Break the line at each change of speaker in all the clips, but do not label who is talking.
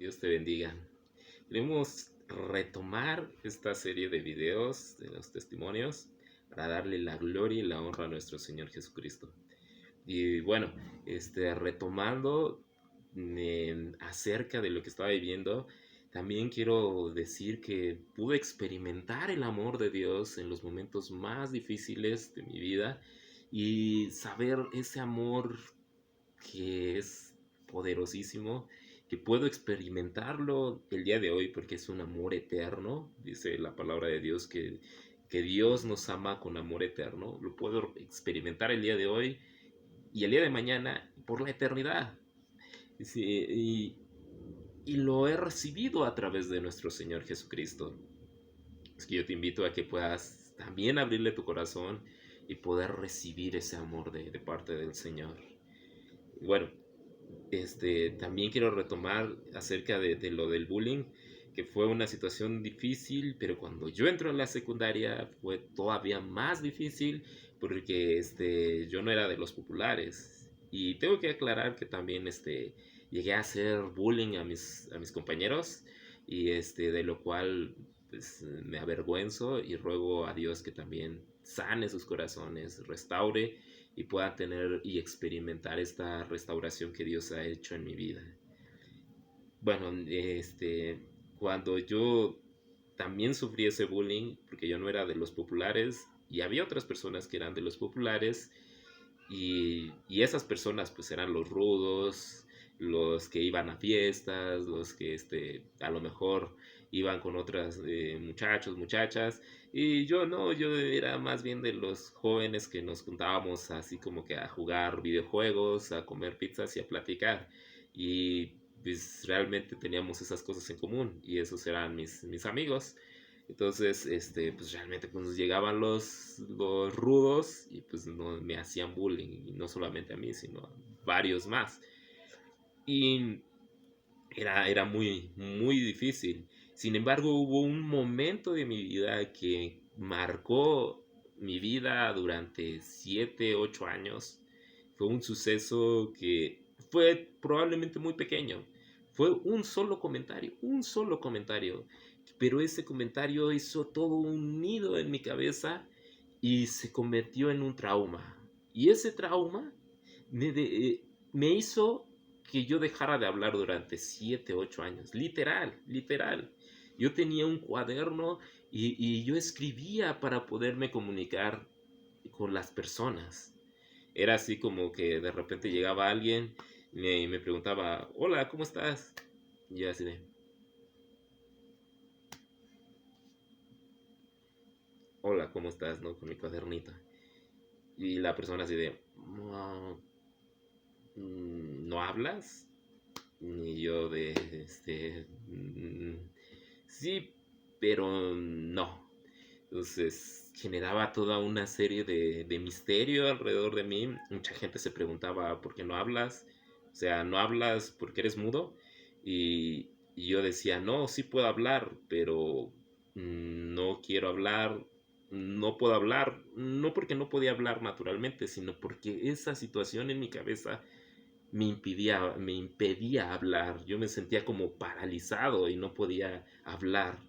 Dios te bendiga. Queremos retomar esta serie de videos de los testimonios para darle la gloria y la honra a nuestro Señor Jesucristo. Y bueno, retomando acerca de lo que estaba viviendo, también quiero decir que pude experimentar el amor de Dios en los momentos más difíciles de mi vida y saber ese amor que es poderosísimo, que puedo experimentarlo el día de hoy porque es un amor eterno. Dice la palabra de Dios que Dios nos ama con amor eterno. Lo puedo experimentar el día de hoy y el día de mañana por la eternidad. Sí, y lo he recibido a través de nuestro Señor Jesucristo. Es que yo te invito a que puedas también abrirle tu corazón y poder recibir ese amor de parte del Señor. Bueno, también quiero retomar acerca de lo del bullying, que fue una situación difícil, pero cuando yo entro en la secundaria fue todavía más difícil porque yo no era de los populares. Y tengo que aclarar que también llegué a hacer bullying a mis compañeros y de lo cual pues, me avergüenzo y ruego a Dios que también sane sus corazones, restaure y pueda tener y experimentar esta restauración que Dios ha hecho en mi vida. Bueno, cuando yo también sufrí ese bullying, porque yo no era de los populares y había otras personas que eran de los populares y esas personas pues eran los rudos, los que iban a fiestas, los que a lo mejor iban con otras muchachos, muchachas. Y yo no, yo era más bien de los jóvenes que nos juntábamos así como que a jugar videojuegos, a comer pizzas y a platicar. Y pues realmente teníamos esas cosas en común y esos eran mis amigos. Entonces, pues realmente pues llegaban los rudos y pues no, me hacían bullying, y no solamente a mí, sino a varios más. Y era muy, muy difícil. Sin embargo, hubo un momento de mi vida que marcó mi vida durante 7 8 años. Fue un suceso que fue probablemente muy pequeño. Fue un solo comentario. Pero ese comentario hizo todo un nido en mi cabeza y se convirtió en un trauma. Y ese trauma me hizo que yo dejara de hablar durante 7 8 años. Literal, literal. Yo tenía un cuaderno y yo escribía para poderme comunicar con las personas. Era así como que de repente llegaba alguien y me preguntaba, hola, ¿cómo estás? Y yo así de, hola, ¿cómo estás? ¿No? Con mi cuadernito. Y la persona así de, no, ¿no hablas? Y yo de, sí, pero no. Entonces generaba toda una serie de misterio alrededor de mí. Mucha gente se preguntaba, ¿por qué no hablas? O sea, ¿no hablas porque eres mudo? Y yo decía, no, sí puedo hablar, pero no quiero hablar, no puedo hablar, no porque no podía hablar naturalmente, sino porque esa situación en mi cabeza me impedía hablar. Yo me sentía como paralizado y no podía hablar.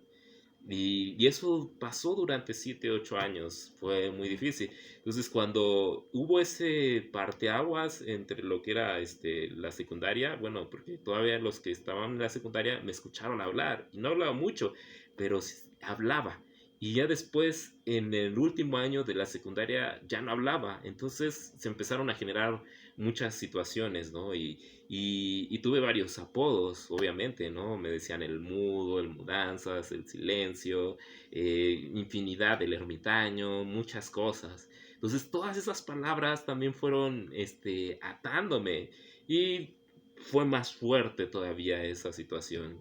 Y eso pasó durante 7 8 años, fue muy difícil. Entonces, cuando hubo ese parteaguas entre lo que era la secundaria, bueno, porque todavía los que estaban en la secundaria me escucharon hablar, y no hablaba mucho, pero hablaba. Y ya después, en el último año de la secundaria, ya no hablaba. Entonces se empezaron a generar muchas situaciones, ¿no? Y tuve varios apodos, obviamente, ¿no? Me decían el mudo, el mudanzas, el silencio, infinidad, el ermitaño, muchas cosas. Entonces todas esas palabras también fueron, atándome y fue más fuerte todavía esa situación.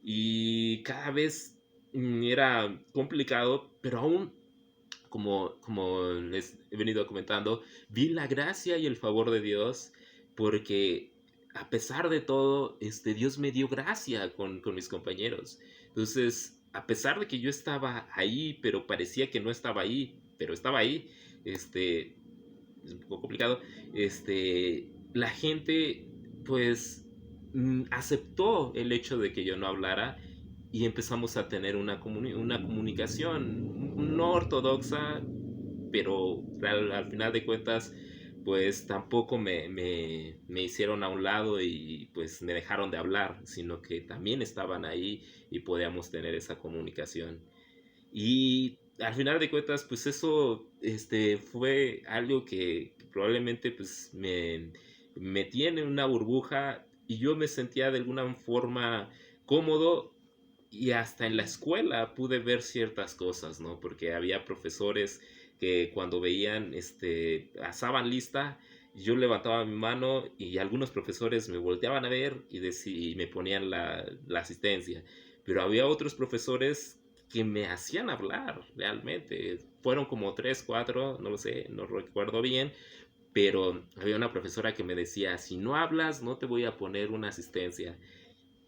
Y cada vez era complicado, pero aún como les he venido comentando, vi la gracia y el favor de Dios porque a pesar de todo, Dios me dio gracia con mis compañeros. Entonces, a pesar de que yo estaba ahí, pero parecía que no estaba ahí, pero estaba ahí, es un poco complicado, la gente, pues, aceptó el hecho de que yo no hablara y empezamos a tener una comunicación no ortodoxa, pero al final de cuentas, pues tampoco me hicieron a un lado y pues me dejaron de hablar, sino que también estaban ahí y podíamos tener esa comunicación. Y al final de cuentas, pues eso fue algo que probablemente pues me tiene en una burbuja y yo me sentía de alguna forma cómodo y hasta en la escuela pude ver ciertas cosas, ¿no? Porque había profesores que cuando veían, pasaban lista, yo levantaba mi mano y algunos profesores me volteaban a ver y me ponían la asistencia. Pero había otros profesores que me hacían hablar realmente. Fueron como tres, cuatro, no lo sé, no recuerdo bien, pero había una profesora que me decía, si no hablas, no te voy a poner una asistencia.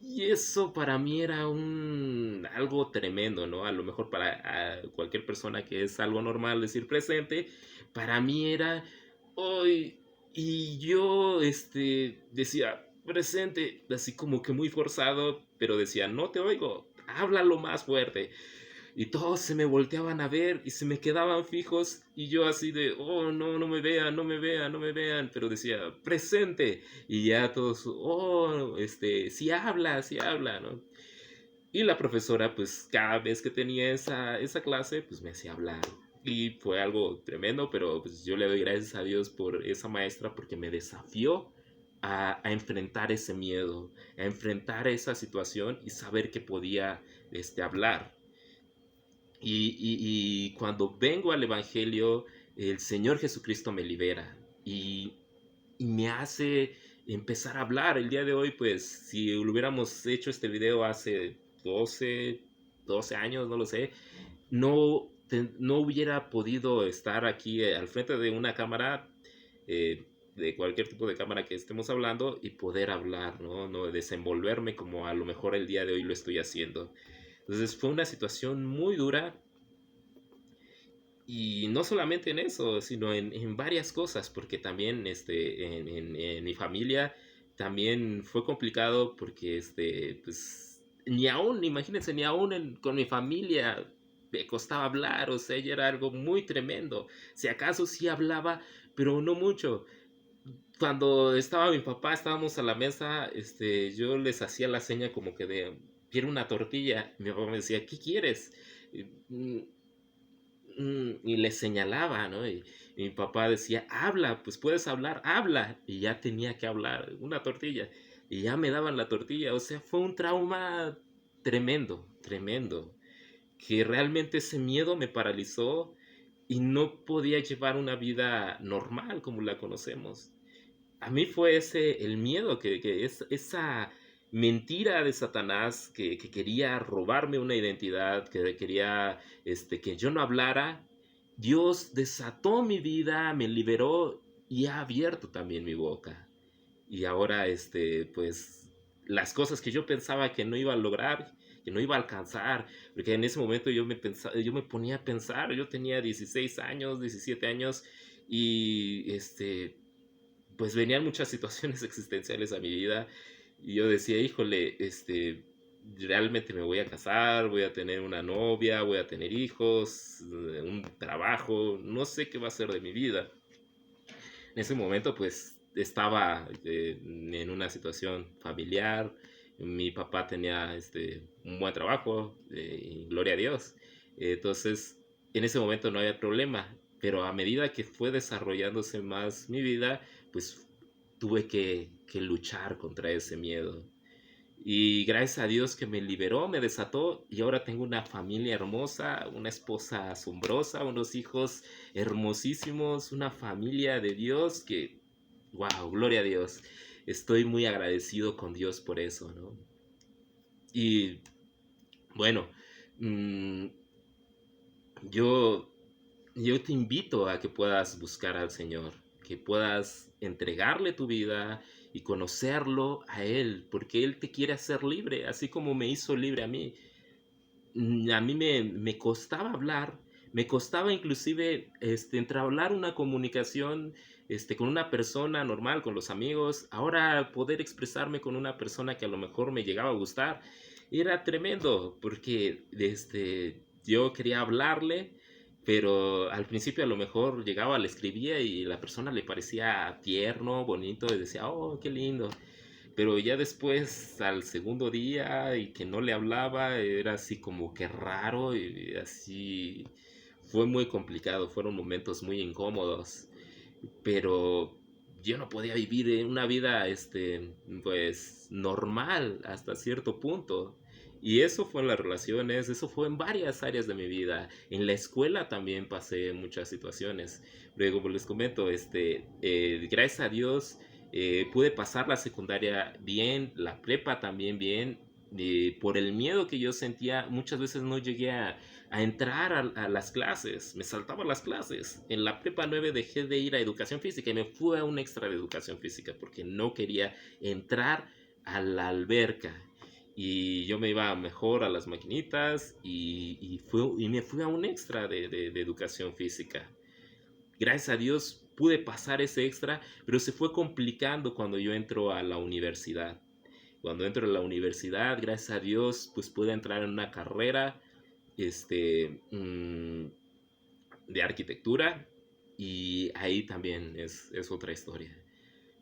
Y eso para mí era algo tremendo, ¿no? A lo mejor para cualquier persona que es algo normal decir presente, para mí era hoy. Y yo decía presente, así como que muy forzado, pero decía, no te oigo, háblalo más fuerte. Y todos se me volteaban a ver y se me quedaban fijos y yo así de, oh, no, no me vean, no me vean, no me vean, pero decía, presente. Y ya todos, oh, sí habla, ¿no? Y la profesora, pues cada vez que tenía esa clase, pues me hacía hablar. Y fue algo tremendo, pero pues yo le doy gracias a Dios por esa maestra porque me desafió a enfrentar ese miedo, a enfrentar esa situación y saber que podía hablar. Y cuando vengo al Evangelio, el Señor Jesucristo me libera y me hace empezar a hablar. El día de hoy, pues, si lo hubiéramos hecho este video hace 12 años, no lo sé, no hubiera podido estar aquí al frente de una cámara, de cualquier tipo de cámara que estemos hablando y poder hablar, ¿no? No desenvolverme como a lo mejor el día de hoy lo estoy haciendo. Entonces fue una situación muy dura y no solamente en eso, sino en varias cosas, porque también en mi familia también fue complicado porque pues ni aún, imagínense, ni aún con mi familia me costaba hablar, o sea, ya era algo muy tremendo. Si acaso sí hablaba, pero no mucho. Cuando estaba mi papá, estábamos a la mesa, yo les hacía la seña como que de, quiero una tortilla. Mi papá me decía, ¿qué quieres? Y, y le señalaba, ¿no? Y mi papá decía, habla, pues puedes hablar, habla. Y ya tenía que hablar, una tortilla. Y ya me daban la tortilla. O sea, fue un trauma tremendo, tremendo. Que realmente ese miedo me paralizó y no podía llevar una vida normal como la conocemos. A mí fue ese el miedo que es esa mentira de Satanás que quería robarme una identidad, que quería que yo no hablara. Dios desató mi vida, me liberó y ha abierto también mi boca. Y ahora, pues, las cosas que yo pensaba que no iba a lograr, que no iba a alcanzar, porque en ese momento yo me ponía a pensar, yo tenía 16 años, 17 años, y pues venían muchas situaciones existenciales a mi vida y yo decía, híjole, realmente me voy a casar, voy a tener una novia, voy a tener hijos, un trabajo, no sé qué va a ser de mi vida. En ese momento pues estaba en una situación familiar, mi papá tenía un buen trabajo, y gloria a Dios. Entonces, en ese momento no había problema, pero a medida que fue desarrollándose más mi vida, pues tuve que luchar contra ese miedo. Y gracias a Dios que me liberó, me desató y ahora tengo una familia hermosa, una esposa asombrosa, unos hijos hermosísimos, una familia de Dios que, wow, gloria a Dios. Estoy muy agradecido con Dios por eso, ¿no? Y bueno, mm, yo, yo te invito a que puedas buscar al Señor, que puedas entregarle tu vida y conocerlo a Él, porque Él te quiere hacer libre, así como me hizo libre a mí. A mí me costaba hablar, Me costaba inclusive entablar una comunicación con una persona normal, con los amigos. Ahora poder expresarme con una persona que a lo mejor me llegaba a gustar era tremendo porque yo quería hablarle, pero al principio a lo mejor llegaba, le escribía y la persona le parecía tierno, bonito y decía, oh, qué lindo. Pero ya después, al segundo día y que no le hablaba, era así como que raro y así fue muy complicado, fueron momentos muy incómodos, pero yo no podía vivir una vida, pues, normal hasta cierto punto. Y eso fue en las relaciones, eso fue en varias áreas de mi vida. En la escuela también pasé muchas situaciones. Luego, como les comento, gracias a Dios pude pasar la secundaria bien, la prepa también bien. Por el miedo que yo sentía, muchas veces no llegué a entrar a las clases, me saltaba las clases. En la prepa 9 dejé de ir a educación física y me fui a un extra de educación física porque no quería entrar a la alberca. Y yo me iba mejor a las maquinitas y me fui a un extra de educación física. Gracias a Dios pude pasar ese extra, pero se fue complicando cuando yo entro a la universidad. Cuando entro a la universidad, gracias a Dios, pues pude entrar en una carrera este, mm, de arquitectura y ahí también es otra historia.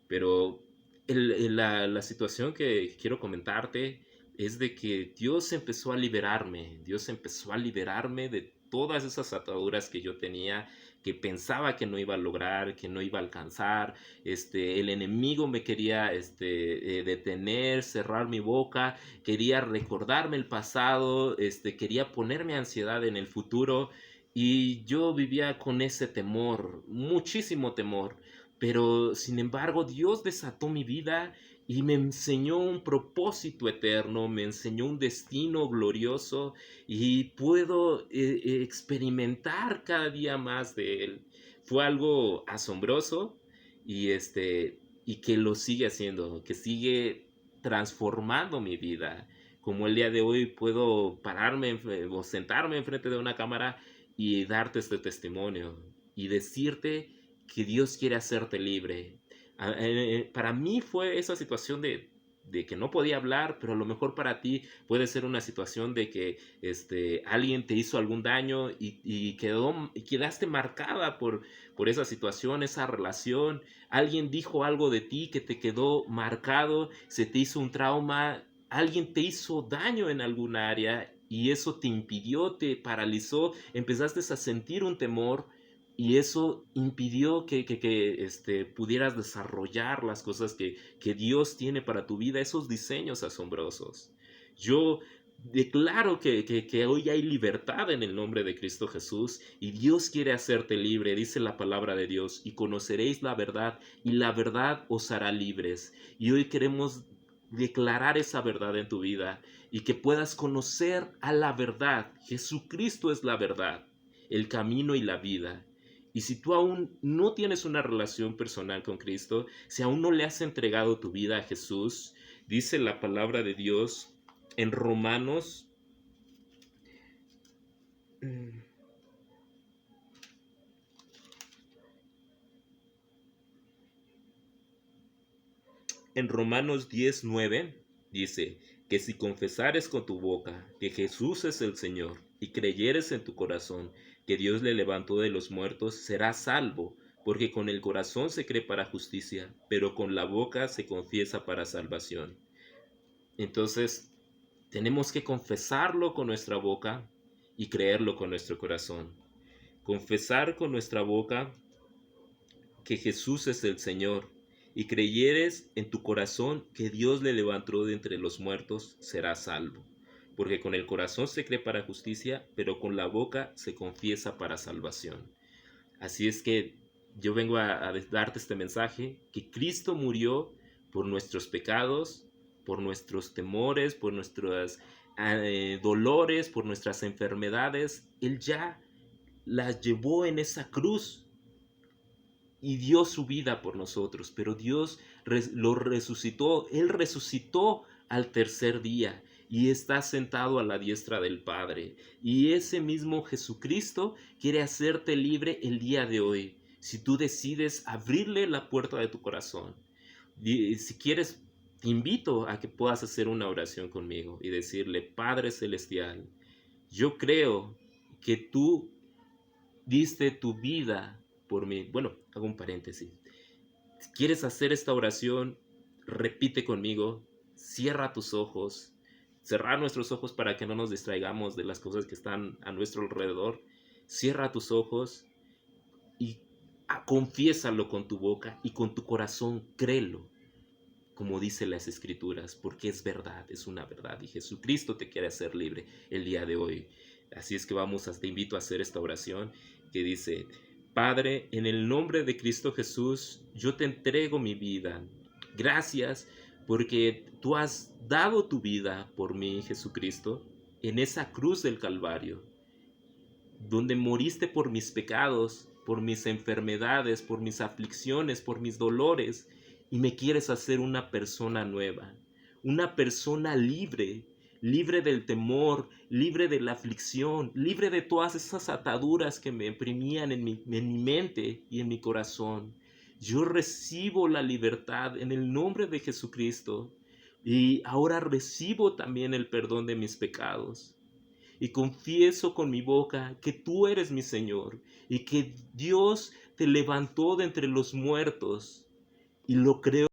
Pero la situación que quiero comentarte es de que Dios empezó a liberarme, Dios empezó a liberarme de todas esas ataduras que yo tenía, que pensaba que no iba a lograr, que no iba a alcanzar. El enemigo me quería detener, cerrar mi boca, quería recordarme el pasado, quería ponerme ansiedad en el futuro. Y yo vivía con ese temor, muchísimo temor. Pero sin embargo, Dios desató mi vida y me enseñó un propósito eterno, me enseñó un destino glorioso y puedo experimentar cada día más de Él. Fue algo asombroso y, y que lo sigue haciendo, que sigue transformando mi vida. Como el día de hoy puedo pararme o sentarme enfrente de una cámara y darte este testimonio y decirte que Dios quiere hacerte libre. Para mí fue esa situación de que no podía hablar, pero a lo mejor para ti puede ser una situación de que alguien te hizo algún daño y quedaste marcada por esa situación, esa relación. Alguien dijo algo de ti que te quedó marcado, se te hizo un trauma, alguien te hizo daño en algún área y eso te impidió, te paralizó, empezaste a sentir un temor y eso impidió que pudieras desarrollar las cosas que Dios tiene para tu vida, esos diseños asombrosos. Yo declaro que hoy hay libertad en el nombre de Cristo Jesús y Dios quiere hacerte libre, dice la palabra de Dios, y conoceréis la verdad y la verdad os hará libres. Y hoy queremos declarar esa verdad en tu vida y que puedas conocer a la verdad. Jesucristo es la verdad, el camino y la vida. Y si tú aún no tienes una relación personal con Cristo, si aún no le has entregado tu vida a Jesús, dice la palabra de Dios en Romanos, en Romanos 10:9, dice que si confesares con tu boca que Jesús es el Señor y creyeres en tu corazón que Dios le levantó de los muertos, serás salvo, porque con el corazón se cree para justicia, pero con la boca se confiesa para salvación. Entonces, tenemos que confesarlo con nuestra boca y creerlo con nuestro corazón. Confesar con nuestra boca que Jesús es el Señor y creyeres en tu corazón que Dios le levantó de entre los muertos, serás salvo. Porque con el corazón se cree para justicia, pero con la boca se confiesa para salvación. Así es que yo vengo a darte este mensaje, que Cristo murió por nuestros pecados, por nuestros temores, por nuestros dolores, por nuestras enfermedades. Él ya las llevó en esa cruz y dio su vida por nosotros, pero Dios lo resucitó, Él resucitó al tercer día. y está sentado a la diestra del Padre. Y ese mismo Jesucristo quiere hacerte libre el día de hoy, si tú decides abrirle la puerta de tu corazón. Y si quieres, te invito a que puedas hacer una oración conmigo y decirle: Padre Celestial, yo creo que tú diste tu vida por mí. Bueno, hago un paréntesis. Si quieres hacer esta oración, repite conmigo, cierra tus ojos, cerrar nuestros ojos para que no nos distraigamos de las cosas que están a nuestro alrededor. Cierra tus ojos y confiésalo con tu boca y con tu corazón créelo, como dice las Escrituras, porque es verdad, es una verdad, y Jesucristo te quiere hacer libre el día de hoy. Así es que te invito a hacer esta oración que dice: Padre, en el nombre de Cristo Jesús, yo te entrego mi vida. Gracias porque tú has dado tu vida por mí, Jesucristo, en esa cruz del Calvario, donde moriste por mis pecados, por mis enfermedades, por mis aflicciones, por mis dolores, y me quieres hacer una persona nueva, una persona libre, libre del temor, libre de la aflicción, libre de todas esas ataduras que me oprimían en mi mente y en mi corazón. Yo recibo la libertad en el nombre de Jesucristo, y ahora recibo también el perdón de mis pecados y confieso con mi boca que tú eres mi Señor y que Dios te levantó de entre los muertos, y lo creo